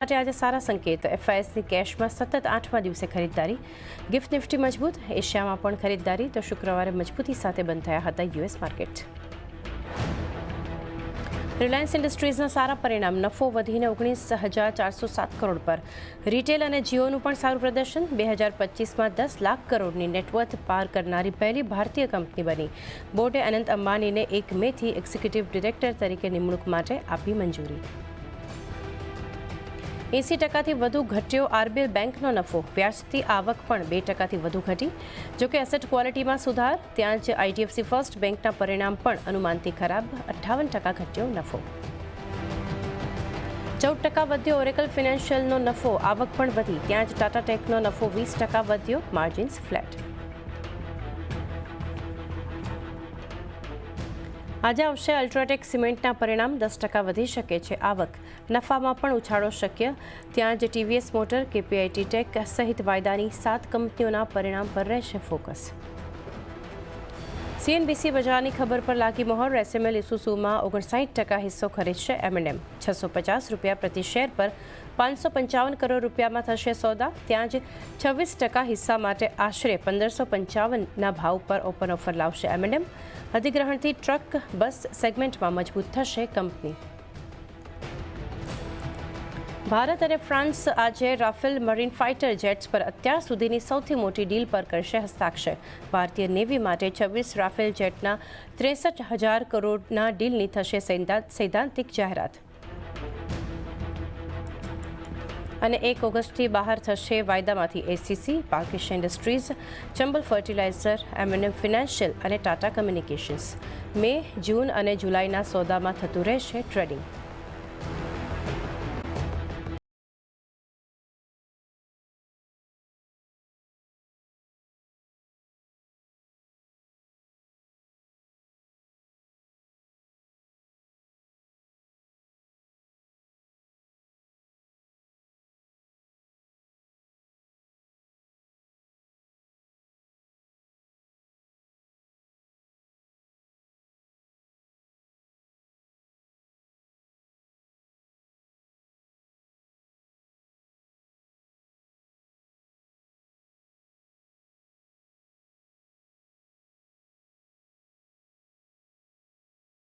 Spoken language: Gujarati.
માટે આજે સારા સંકેત. એફઆઈએસની કેશમાં સતત 8મા દિવસે ખરીદદારી. ગિફ્ટ નિફ્ટી મજબૂત. એશિયામાં પણ ખરીદદારી. તો શુક્રવારે મજબૂતી સાથે બંધ થયા હતા યુએસ માર્કેટ. રિલાયન્સ ઇન્ડસ્ટ્રીઝના સારા પરિણામ. નફો વધીને 19,407 કરોડ પર. રિટેલ અને જીઓનું પણ સારું પ્રદર્શન. 2025માં 10 લાખ કરોડની નેટવર્થ પાર કરનારી પહેલી ભારતીય કંપની બની. બોર્ડે અનંત અંબાણીને 1 મેથી એક્ઝિક્યુટિવ ડિરેક્ટર તરીકે નિમણૂક માટે આપી મંજૂરી. 80%થી વધુ ઘટ્યો આરબીએલ બેંકનો નફો. વ્યાજથી આવક પણ 2%થી વધુ ઘટી. જોકે એસેટ ક્વોલિટીમાં સુધાર. ત્યાં જ આઈડીએફસી ફર્સ્ટ બેંકના પરિણામ પણ અનુમાનથી ખરાબ. 58% ઘટ્યો નફો. 14% વધ્યો ઓરેકલ ફિનાન્શિયલનો નફો. આવક પણ વધી. ત્યાં જ ટાટા ટેકનો નફો 20% વધ્યો. Margins flat. આજે આવશે અલ્ટ્રાટેક સિમેન્ટના પરિણામ. 10% વધી શકે છે આવક. નફામાં પણ ઉછાળો શક્ય. ત્યાં જ ટીવીએસ મોટર, કેપીઆઈટી ટેક સહિત વાયદાની 7 કંપનીઓના પરિણામ પર રહેશે ફોકસ. સીએનબીસી બજારની ખબર પર લાગી મહોર. એસએમએલ ઇસુઝુમાં 59% હિસ્સો ખરીદશે એમ&એમ. ₹650 પ્રતિ શેર પર 555 કરોડ રૂપિયામાં થશે સોદા. ત્યાં જ 26% હિસ્સા માટે આશરે 1555ના ભાવ પર ઓપન ઓફર લાવશે એમ&એમ. અધિગ્રહણથી ટ્રક બસ સેગમેન્ટમાં મજબૂત થશે કંપની. ભારત અને ફ્રાન્સ આજે રાફેલ મરીન ફાઇટર જેટ્સ પર અત્યાર સુધીની સૌથી મોટી ડીલ પર કરશે હસ્તાક્ષર. ભારતીય નેવી માટે 26 રાફેલ જેટના 63,000 કરોડના ડીલની થશે સૈદ્ધાંતિક જાહેરાત. અને 1 ઓગસ્ટથી બહાર થશે વાયદામાંથી એસીસી, પાર્કિશ ઇન્ડસ્ટ્રીઝ, ચંબલ ફર્ટિલાઇઝર, એમ&એમ ફિનાન્શિયલ અને ટાટા કમ્યુનિકેશન્સ. મે, જૂન અને જુલાઈના સોદામાં થતું રહેશે ટ્રેડિંગ.